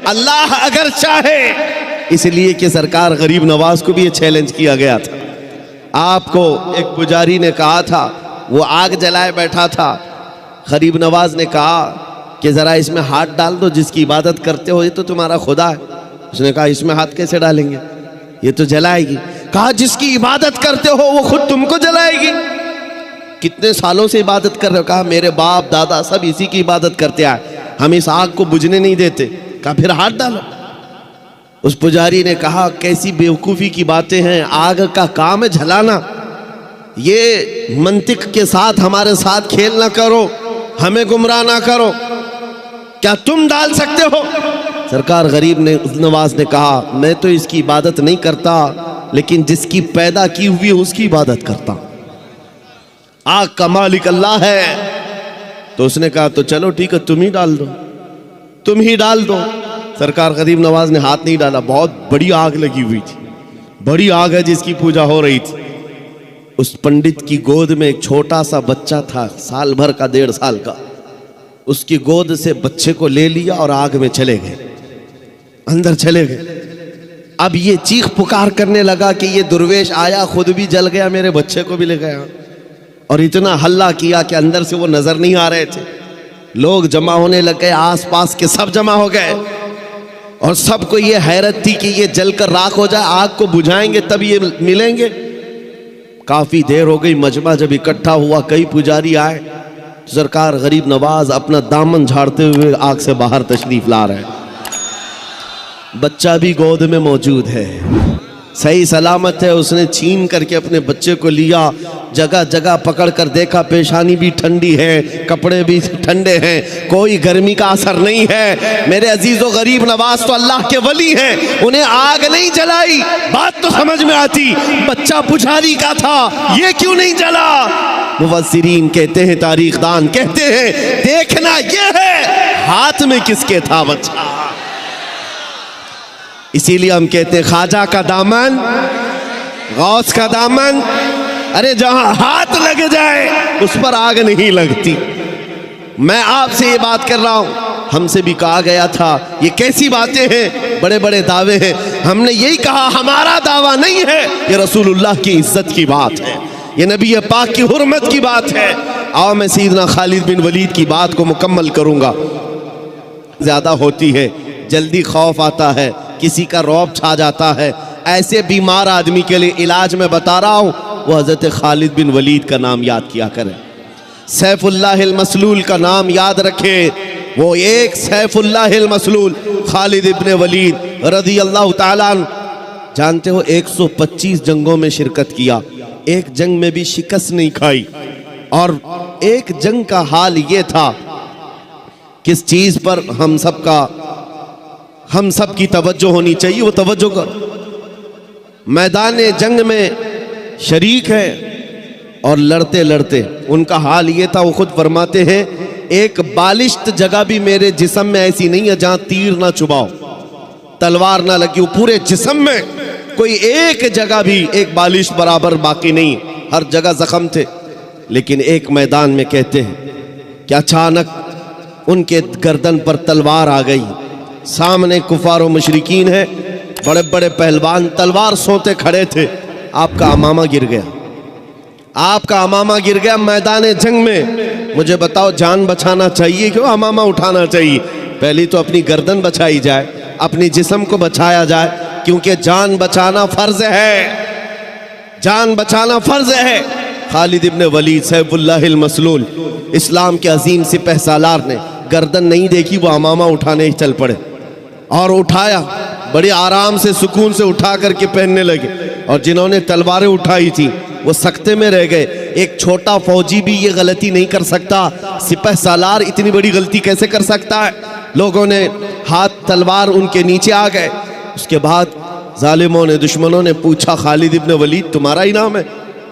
अल्लाह अगर चाहे। इसलिए कि सरकार गरीब नवाज को भी ये चैलेंज किया गया था। आपको एक पुजारी ने कहा था, वो आग जलाए बैठा था, गरीब नवाज ने कहा कि ज़रा इसमें हाथ डाल दो, जिसकी इबादत करते हो ये तो तुम्हारा खुदा है। उसने कहा इसमें हाथ कैसे डालेंगे, ये तो जलाएगी। कहा जिसकी इबादत करते हो वो खुद तुमको जलाएगी। कितने सालों से इबादत कर रहे हो? कहा मेरे बाप दादा सब इसी की इबादत करते आए, हम इस आग को बुझने नहीं देते। कहा फिर हाथ डालो। उस पुजारी ने कहा कैसी बेवकूफ़ी की बातें हैं, आग का काम है जलाना, ये मंतिक के साथ हमारे साथ खेल ना करो, हमें गुमराह ना करो, क्या तुम डाल सकते हो? सरकार गरीब नवाज ने कहा मैं तो इसकी इबादत नहीं करता, लेकिन जिसकी पैदा की हुई है उसकी इबादत करता। आग का मालिक अल्लाह है। तो उसने कहा तो चलो ठीक है, तुम ही डाल दो, तुम ही डाल दो। सरकार गरीब नवाज ने हाथ नहीं डाला। बहुत बड़ी आग लगी हुई थी, बड़ी आग है जिसकी पूजा हो रही थी। उस पंडित की गोद में एक छोटा सा बच्चा था, साल भर का, 1.5 साल का। उसकी गोद से बच्चे को ले लिया और आग में चले गए, अंदर चले गए। अब ये चीख पुकार करने लगा कि ये दुर्वेश आया, खुद भी जल गया, मेरे बच्चे को भी ले गया। और इतना हल्ला किया कि अंदर से वो नजर नहीं आ रहे थे। लोग जमा होने लग गए, आसपास के सब जमा हो गए, और सबको ये हैरत थी कि ये जलकर राख हो जाए, आग को बुझाएंगे तब ये मिलेंगे। काफी देर हो गई, मजमा जब इकट्ठा हुआ, कई पुजारी आए। सरकार गरीब नवाज अपना दामन झाड़ते हुए आग से बाहर तशरीफ ला रहे हैं। बच्चा भी गोद में मौजूद है, सही सलामत है। उसने छीन करके अपने बच्चे को लिया, जगह जगह पकड़ कर देखा, पेशानी भी ठंडी है, कपड़े भी ठंडे हैं, कोई गर्मी का असर नहीं है। मेरे अजीजों, गरीब नवाज तो अल्लाह के वली हैं, उन्हें आग नहीं जलाई। बात तो समझ में आती, बच्चा पुजारी का था, ये क्यों नहीं जला? मुफस्सिरीन कहते हैं, तारीखदान कहते हैं, देखना ये है हाथ में किसके था बच्चा। इसीलिए हम कहते हैं ख्वाजा का दामन, गौस का दामन, अरे जहां हाथ लग जाए उस पर आग नहीं लगती। मैं आपसे ये बात कर रहा हूं, हमसे भी कहा गया था ये कैसी बातें हैं, बड़े बड़े दावे हैं। हमने यही कहा हमारा दावा नहीं है, ये रसूलुल्लाह की इज्जत की बात है, ये नबी पाक की हुर्मत की बात है। आओ मैं सैयदना खालिद बिन वलीद की बात को मुकम्मल करूंगा। ज्यादा होती है, जल्दी खौफ आता है, किसी का रौब छा जाता है, ऐसे बीमार आदमी के लिए इलाज में बता रहा हूं, वो हजरत खालिद बिन वलीद का नाम याद किया करें। सैफुल्लाहिल मसलूल का नाम याद रखें। वो एक सैफुल्लाहिल मसलूल खालिद इब्ने वलीद रज़ी अल्लाह ताला अन्हु, जानते हो 125 जंगों में शिरकत किया, एक जंग में भी शिकस्त नहीं खाई। और एक जंग का हाल ये था, किस चीज पर हम सब की तवज्जो होनी चाहिए, वो तवज्जो कर। मैदान जंग में शरीक है और लड़ते लड़ते उनका हाल ये था, वो खुद फरमाते हैं, एक बालिश्त जगह भी मेरे जिस्म में ऐसी नहीं है जहां तीर ना चुभाओ, तलवार ना लगी हो। पूरे जिस्म में कोई एक जगह भी एक बालिश बराबर बाकी नहीं, हर जगह जख्म थे। लेकिन एक मैदान में कहते हैं कि अचानक उनके गर्दन पर तलवार आ गई। सामने कुफार और मुशरिकीन है, बड़े बड़े पहलवान तलवार सोते खड़े थे। आपका अमामा गिर गया, आपका अमामा गिर गया मैदान जंग में। मुझे बताओ, जान बचाना चाहिए क्यों अमामा उठाना चाहिए? पहले तो अपनी गर्दन बचाई जाए, अपनी जिस्म को बचाया जाए, क्योंकि जान बचाना फर्ज है, जान बचाना फर्ज है। खालिद इब्ने वलीद सैफुल्लाहिल मसलूल, इस्लाम के अजीम सिपह सालार ने गर्दन नहीं देखी, वो अमामा उठाने चल पड़े और उठाया, बड़े आराम से सुकून से उठा करके पहनने लगे। और जिन्होंने तलवारें उठाई थी वो सकते में रह गए। एक छोटा फौजी भी ये गलती नहीं कर सकता, सिपह सालार इतनी बड़ी गलती कैसे कर सकता है? लोगों ने हाथ तलवार उनके नीचे आ गए। उसके बाद जालिमों ने, दुश्मनों ने पूछा, खालिद इब्ने वलीद तुम्हारा ही नाम है?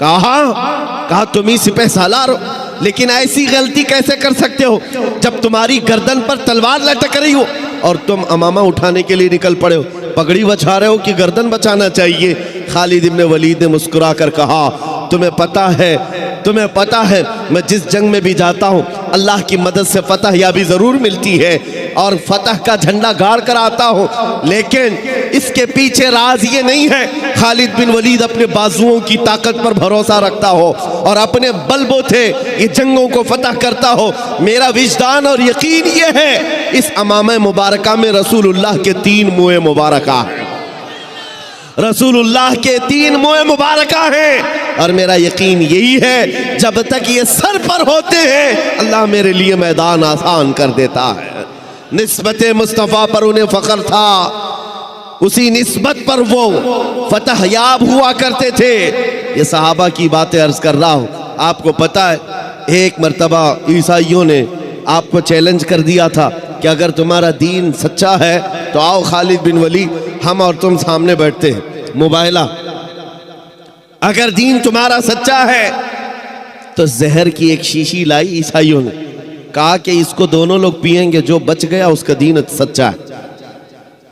कहा तुम ही सिपह सालार हो, लेकिन ऐसी गलती कैसे कर सकते हो जब तुम्हारी गर्दन पर तलवार लटक रही हो और तुम अमामा उठाने के लिए निकल पड़े हो, पगड़ी बचा रहे हो कि गर्दन बचाना चाहिए? खालिद इब्ने वलीद ने मुस्कुरा कर कहा, तुम्हें पता है मैं जिस जंग में भी जाता हूँ अल्लाह की मदद से फतह याबी ज़रूर मिलती है, और फतह का झंडा गाड़ कर आता हूं, लेकिन इसके पीछे राज ये नहीं है खालिद बिन वलीद अपने बाजुओं की ताकत पर भरोसा रखता हो और अपने बलबूते ये जंगों को फतह करता हो। मेरा विजदान और यकीन ये है इस अमामे मुबारका में रसूलुल्लाह के 3 मुए मुबारका है, रसूलुल्लाह के 3 मुए मुबारका हैं और मेरा यकीन यही है जब तक ये सर पर होते हैं अल्लाह मेरे लिए मैदान आसान कर देता है। निस्बत मुस्तफ़ा पर उन्हें फ़ख्र था, उसी निस्बत पर वो फतह याब हुआ करते थे। ये सहाबा की बातें अर्ज कर रहा हूँ। आपको पता है एक मर्तबा ईसाइयों ने आपको चैलेंज कर दिया था कि अगर तुम्हारा दीन सच्चा है तो आओ खालिद बिन वलीद, हम और तुम सामने बैठते हैं मुबाहिला। अगर दीन तुम्हारा सच्चा है तो जहर की एक शीशी लाई ईसाइयों ने, कहा कि इसको दोनों लोग पिएंगे, जो बच गया उसका दीन सच्चा है।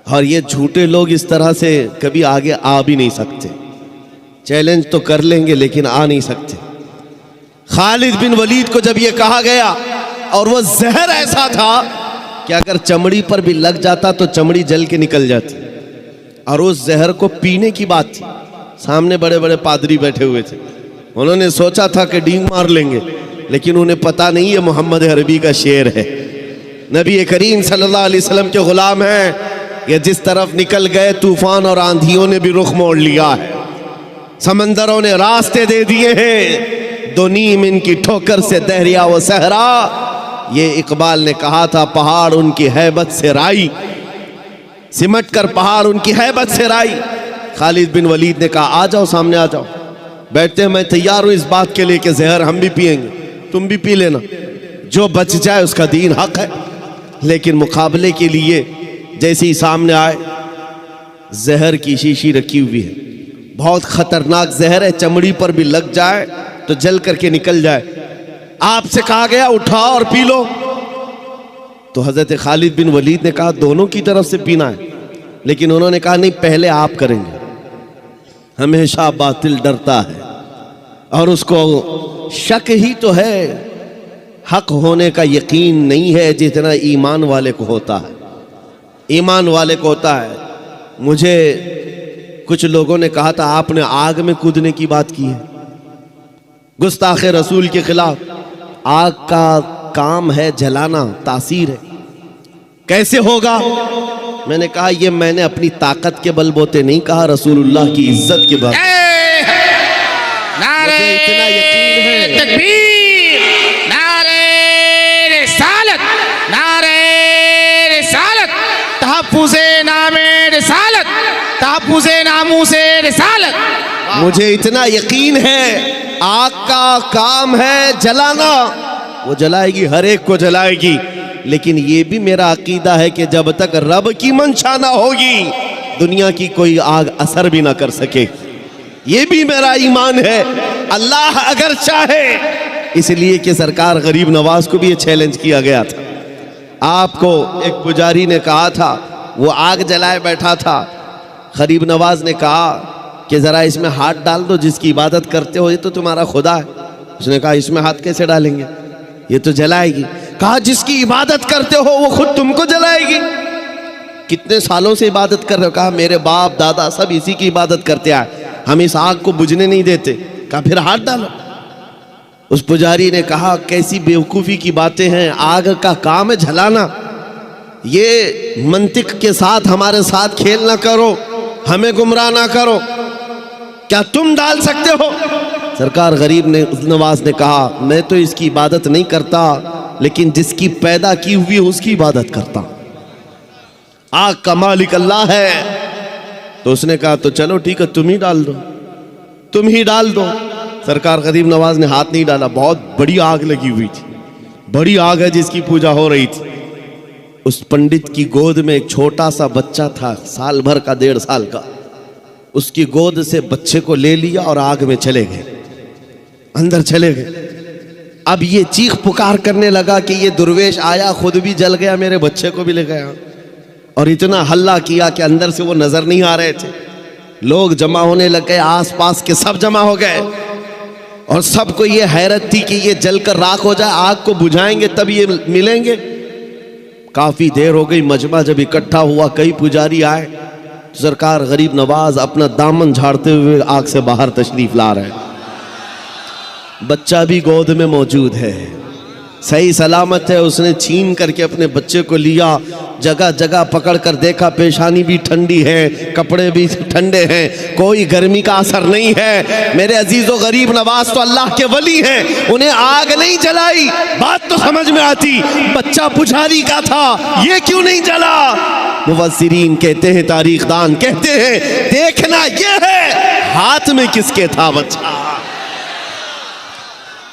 और ये झूठे लोग इस तरह से कभी आगे आ भी नहीं सकते, चैलेंज तो कर लेंगे लेकिन आ नहीं सकते। खालिद बिन वलीद को जब ये कहा गया और वो जहर ऐसा था कि अगर चमड़ी पर भी लग जाता तो चमड़ी जल के निकल जाती, और उस जहर को पीने की बात थी। सामने बड़े बड़े पादरी बैठे हुए थे, उन्होंने सोचा था कि डींग मार लेंगे, लेकिन उन्हें पता नहीं है मोहम्मद अरबी का शेर है, नबी करीम सल्लल्लाहु अलैहि वसल्लम के गुलाम हैं। ये जिस तरफ निकल गए तूफान और आंधियों ने भी रुख मोड़ लिया है, समंदरों ने रास्ते दे दिए हैं, दो नीम इनकी ठोकर से दहरिया व सहरा। ये इकबाल ने कहा था पहाड़ उनकी हैबत से राई, सिमट कर पहाड़ उनकी हैबत से राई। खालिद बिन वलीद ने कहा आ जाओ सामने आ जाओ, बैठते हैं, मैं तैयार हूं इस बात के लिए कि जहर हम भी पिएंगे, तुम भी पी लेना, जो बच जाए उसका दीन हक है। लेकिन मुकाबले के लिए जैसे ही सामने आए, जहर की शीशी रखी हुई है, बहुत खतरनाक जहर है, चमड़ी पर भी लग जाए तो जल करके निकल जाए। आपसे कहा गया उठाओ और पी लो। तो हजरत खालिद बिन वलीद ने कहा दोनों की तरफ से पीना है, लेकिन उन्होंने कहा नहीं पहले आप करेंगे। हमेशा बातिल डरता है और उसको शक ही तो है, हक होने का यकीन नहीं है जितना ईमान वाले को होता है। ईमान वाले को होता है। मुझे कुछ लोगों ने कहा था आपने आग में कूदने की बात की है, गुस्ताख रसूल के खिलाफ। आग का काम है जलाना, तासीर है, कैसे होगा? मैंने कहा ये मैंने अपनी ताकत के बलबूते नहीं कहा, रसूलुल्लाह की इज्जत के बल। नारे इतना यकीन है, तकबीर, नारे रिसालत, नारे रिसालत, तहफ्फुज़े नामे रिसालत, तहफ्फुज़े नामूसे रिसालत। मुझे इतना यकीन है आग का काम है जलाना, वो जलाएगी, हर एक को जलाएगी। लेकिन ये भी मेरा अकीदा है कि जब तक रब की मंशा ना होगी दुनिया की कोई आग असर भी ना कर सके। ये भी मेरा ईमान है। अल्लाह अगर चाहे, इसलिए कि सरकार गरीब नवाज को भी ये चैलेंज किया गया था। आपको एक पुजारी ने कहा था, वो आग जलाए बैठा था, गरीब नवाज ने कहा कि जरा इसमें हाथ डाल दो, जिसकी इबादत करते हो ये तो तुम्हारा खुदा है। उसने कहा इसमें हाथ कैसे डालेंगे, ये तो जलाएगी। कहा जिसकी इबादत करते हो वो खुद तुमको जलाएगी। कितने सालों से इबादत कर रहे हो? कहा मेरे बाप दादा सब इसी की इबादत करते आए, हम इस आग को बुझने नहीं देते। कहा फिर हाथ डालो। उस पुजारी ने कहा कैसी बेवकूफ़ी की बातें हैं, आग का काम है जलाना, ये मंतिक के साथ हमारे साथ खेल ना करो, हमें गुमराह ना करो। क्या तुम डाल सकते हो? सरकार गरीब नवाज ने कहा मैं तो इसकी इबादत नहीं करता, लेकिन जिसकी पैदा की हुई है उसकी इबादत करता। आग का मालिक अल्लाह है। तो उसने कहा तो चलो ठीक है, तुम ही डाल दो, तुम ही डाल दो। सरकार गरीब नवाज ने हाथ नहीं डाला। बहुत बड़ी आग लगी हुई थी, बड़ी आग है जिसकी पूजा हो रही थी। उस पंडित की गोद में एक छोटा सा बच्चा था, साल भर का, 1.5 साल का। उसकी गोद से बच्चे को ले लिया और आग में चले गए, अंदर चले गए। अब ये चीख पुकार करने लगा कि ये दुर्वेश आया, खुद भी जल गया, मेरे बच्चे को भी ले गया। और इतना हल्ला किया कि अंदर से वो नजर नहीं आ रहे थे। लोग जमा होने लग गए, आसपास के सब जमा हो गए और सबको ये हैरत थी कि ये जलकर राख हो जाए, आग को बुझाएंगे तब ये मिलेंगे। काफ़ी देर हो गई, मजमा जब इकट्ठा हुआ, कई पुजारी आए, सरकार गरीब नवाज अपना दामन झाड़ते हुए आग से बाहर तशरीफ ला रहे हैं। बच्चा भी गोद में मौजूद है, सही सलामत है। उसने छीन करके अपने बच्चे को लिया, जगह जगह पकड़ कर देखा, पेशानी भी ठंडी है, कपड़े भी ठंडे हैं, कोई गर्मी का असर नहीं है। मेरे अजीजो गरीब नवाज तो अल्लाह के वली हैं, उन्हें आग नहीं जलाई। बात तो समझ में आती, बच्चा पुजारी का था, ये क्यों नहीं जला? मुफस्सिरीन कहते हैं, तारीखदान कहते हैं, देखना ये है हाथ में किसके था बच्चा।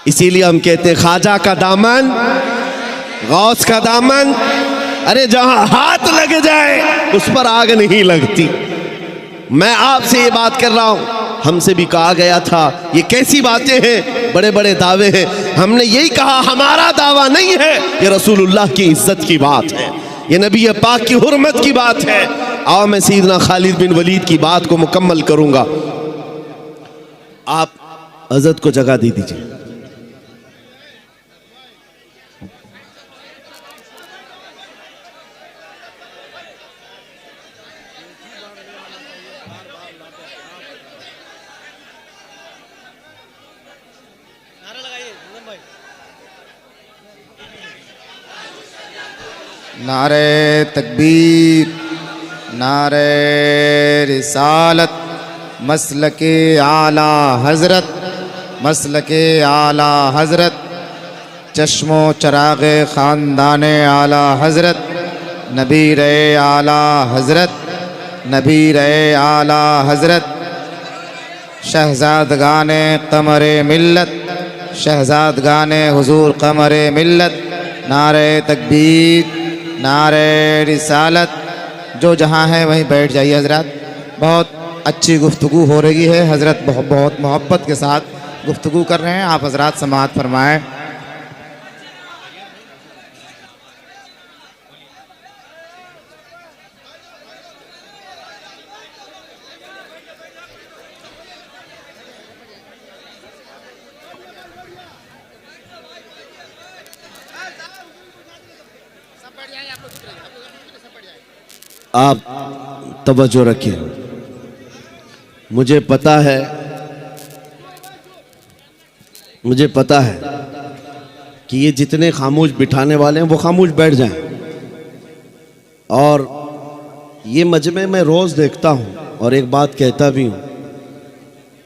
इसीलिए हम कहते हैं ख्वाजा का दामन, गौस का दामन, अरे जहां हाथ लग जाए उस पर आग नहीं लगती। मैं आपसे ये बात कर रहा हूं, हमसे भी कहा गया था ये कैसी बातें हैं, बड़े बड़े दावे हैं। हमने यही कहा हमारा दावा नहीं है, ये रसूलुल्लाह की इज्जत की बात है, ये नबी पाक की हुर्मत की बात है। आओ मैं सैयदना खालिद बिन वलीद की बात को मुकम्मल करूंगा। आप हज़रत को जगह दे दीजिए। नारे तकबीर, नारे रिसालत, मसलके आला हज़रत, मसलके आला हज़रत, चश्मो चराग़े ख़ानदाने आला हज़रत, नबीर आला हज़रत, नबीर आला हज़रत, शहज़ादगाने क़मरे मिल्लत, शहज़ादगाने हुज़ूर क़मरे मिल्लत। नारे तकबीर, नारे रिसालत। जो जहाँ है वहीं बैठ जाइए हज़रत, बहुत अच्छी गुफ्तगू हो रही है। हज़रत बहुत मोहब्बत के साथ गुफ्तगू कर रहे हैं, आप हज़रत समाअत फरमाएं। आप तवज्जो रखिए। मुझे पता है कि ये जितने खामोश बिठाने वाले हैं वो खामोश बैठ जाएं। और ये मजमे में रोज़ देखता हूँ और एक बात कहता भी हूँ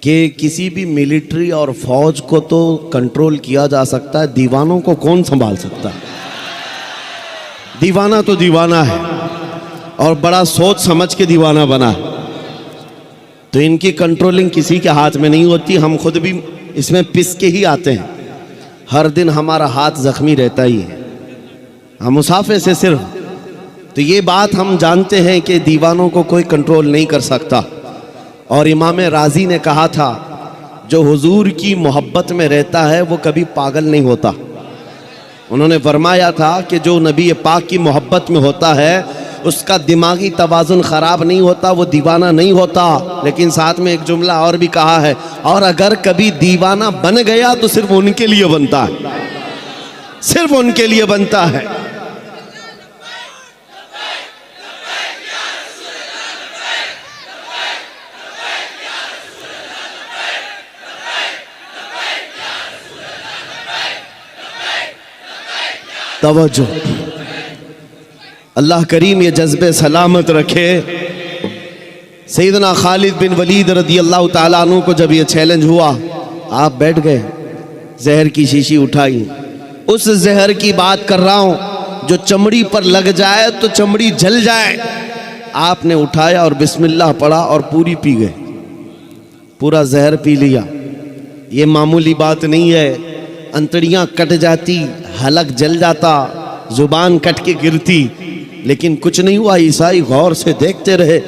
कि किसी भी मिलिट्री और फौज को तो कंट्रोल किया जा सकता है, दीवानों को कौन संभाल सकता है? दीवाना तो दीवाना है और बड़ा सोच समझ के दीवाना बना है, तो इनकी कंट्रोलिंग किसी के हाथ में नहीं होती। हम खुद भी इसमें पिस के ही आते हैं, हर दिन हमारा हाथ जख्मी रहता ही है, हम मुसाफे से सिर्फ। तो ये बात हम जानते हैं कि दीवानों को कोई कंट्रोल नहीं कर सकता। और इमाम राजी ने कहा था, जो हुजूर की मोहब्बत में रहता है वो कभी पागल नहीं होता। उन्होंने फरमाया था कि जो नबी पाक की मोहब्बत में होता है उसका दिमागी तवाज़ुन ख़राब नहीं होता, वो दीवाना नहीं होता। लेकिन साथ में एक जुमला और भी कहा है, और अगर कभी दीवाना बन गया तो सिर्फ उनके लिए बनता है, सिर्फ उनके लिए बनता है। तवज्जो, अल्लाह करीम ये जज्बे सलामत रखे। सैयदना खालिद बिन वलीद रदी अल्लाह ताला अन्हु को जब ये चैलेंज हुआ, आप बैठ गए, जहर की शीशी उठाई। उस जहर की बात कर रहा हूँ जो चमड़ी पर लग जाए तो चमड़ी जल जाए। आपने उठाया और बिस्मिल्लाह पढ़ा और पूरी पी गए, पूरा जहर पी लिया। ये मामूली बात नहीं है, अंतड़ियाँ कट जाती, हलक जल जाता, जुबान कट के गिरती, लेकिन कुछ नहीं हुआ। ईसाई गौर से देखते रहे,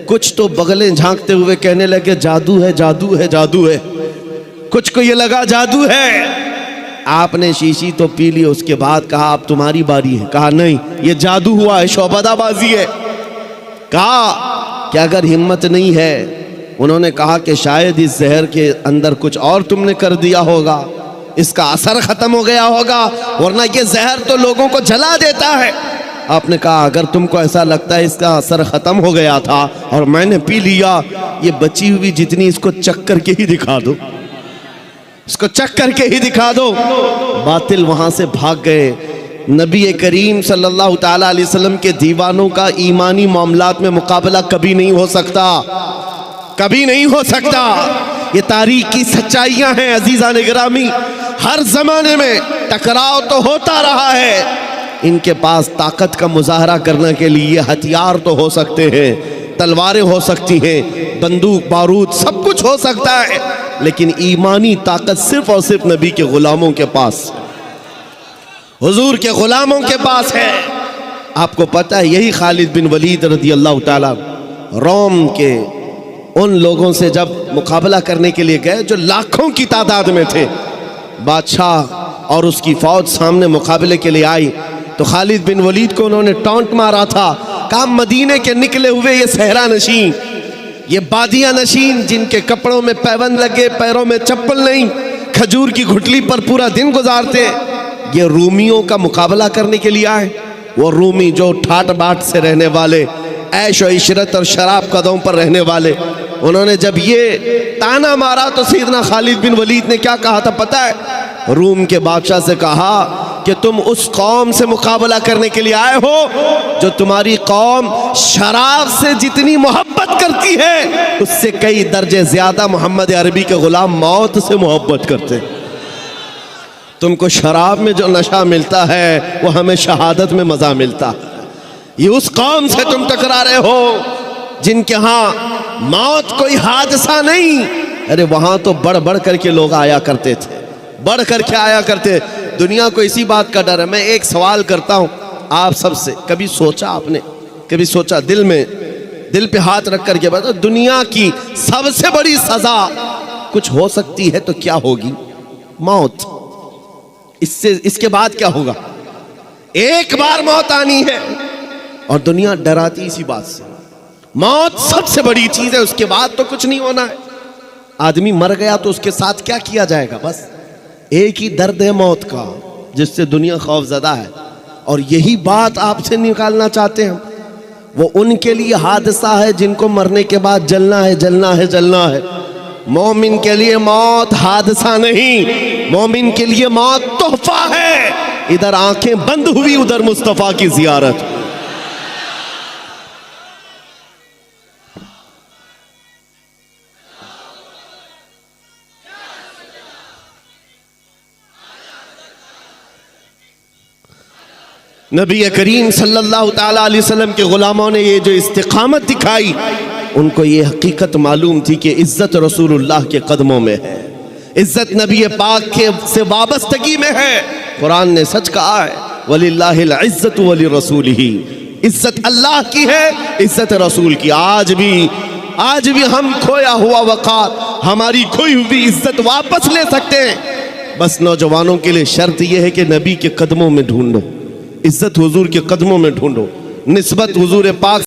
कुछ तो बगलें झांकते हुए कहने लगे जादू है, जादू है, जादू है। कुछ को ये लगा जादू है। आपने शीशी तो पी ली, उसके बाद कहा अब तुम्हारी बारी है। कहा नहीं, ये जादू हुआ है, शौबदाबाजी है। कहा कि अगर हिम्मत नहीं है, उन्होंने कहा कि शायद इस जहर के अंदर कुछ और तुमने कर दिया होगा, इसका असर खत्म हो गया होगा, वरना ये जहर तो लोगों को जला देता है। आपने कहा अगर तुमको ऐसा लगता है इसका असर ख़त्म हो गया था और मैंने पी लिया, ये बची हुई जितनी इसको चख करके ही दिखा दो, इसको चख करके ही दिखा दो। बातिल वहां से भाग गए। नबी करीम सल्लल्लाहु ताला अलैहि वसल्लम के दीवानों का ईमानी मामलात में मुकाबला कभी नहीं हो सकता, कभी नहीं हो सकता। ये तारीख की सच्चाइयां हैं अजीज़ान गिरामी। हर जमाने में टकराव तो होता रहा है। इनके पास ताकत का मुजाहरा करने के लिए हथियार तो हो सकते हैं, तलवारें हो सकती हैं, बंदूक बारूद सब कुछ हो सकता है, लेकिन ईमानी ताकत सिर्फ और सिर्फ नबी के गुलामों के पास, हुजूर के गुलामों के पास है। आपको पता है यही खालिद बिन वलीद रज़ी अल्लाह ताला रोम के उन लोगों से जब मुकाबला करने के लिए गए जो लाखों की तादाद में थे, बादशाह और उसकी फौज सामने मुकाबले के लिए आई, तो खालिद बिन वलीद को उन्होंने टॉन्ट मारा था, कहा मदीने के निकले हुए ये सहरा नशीन, ये बादिया नशीन जिनके कपड़ों में पैबंद लगे, पैरों में चप्पल नहीं, खजूर की घुटली पर पूरा दिन गुजारते, ये रूमियों का मुकाबला करने के लिए आए। वो रूमी जो ठाट बाट से रहने वाले, ऐश और इशरत और शराब कदम पर रहने वाले, उन्होंने जब ये ताना मारा तो सैयदना खालिद बिन वलीद ने क्या कहा था पता है? रूम के बादशाह से कहा कि तुम उस कौम से मुकाबला करने के लिए आए हो जो तुम्हारी कौम शराब से जितनी मोहब्बत करती है उससे कई दर्जे ज्यादा मोहम्मद अरबी के गुलाम मौत से मोहब्बत करते। तुमको शराब में जो नशा मिलता है वो हमें शहादत में मजा मिलता है। ये उस कौम से तुम टकरा रहे हो जिनके यहाँ मौत कोई हादसा नहीं। अरे वहां तो बढ़ बढ़ करके लोग आया करते थे, बढ़ करके आया करते। दुनिया को इसी बात का डर है। मैं एक सवाल करता हूं आप सबसे, कभी सोचा आपने, कभी सोचा दिल में, दिल पे हाथ रख करके बताओ, दुनिया की सबसे बड़ी सजा कुछ हो सकती है तो क्या होगी? मौत। इससे इसके बाद क्या होगा? एक बार मौत आनी है और दुनिया डराती इसी बात से। मौत सबसे बड़ी चीज है, उसके बाद तो कुछ नहीं होना है। आदमी मर गया तो उसके साथ क्या किया जाएगा? बस एक ही दर्द है मौत का जिससे दुनिया खौफजदा है, और यही बात आपसे निकालना चाहते हैं हम। वो उनके लिए हादसा है जिनको मरने के बाद जलना है, जलना है, जलना है। मोमिन के लिए मौत हादसा नहीं, मोमिन के लिए मौत तोहफा है। इधर आंखें बंद हुई, उधर मुस्तफा की जियारत। नबी करीम सल्लल्लाहु ताला अलैहि वसल्लम के गुलामों ने ये जो इस्तिकामत दिखाई, उनको ये हकीकत मालूम थी कि इज्जत रसूलुल्लाह के कदमों में है, इज्जत नबी पाक के से वाबस्तगी में है। कुरान ने सच कहा है, वलिल्लाहिल इज्जतु वली रसूलिही, इज्जत अल्लाह की है, इज्जत रसूल की। आज भी हम खोया हुआ वक़ार, हमारी खोई हुई इज्जत वापस ले सकते हैं। बस नौजवानों के लिए शर्त यह है कि नबी के कदमों में ढूंढो, इज्जत हुजूर के कदमों में ढूंढो, निस्बत हुजूर पाक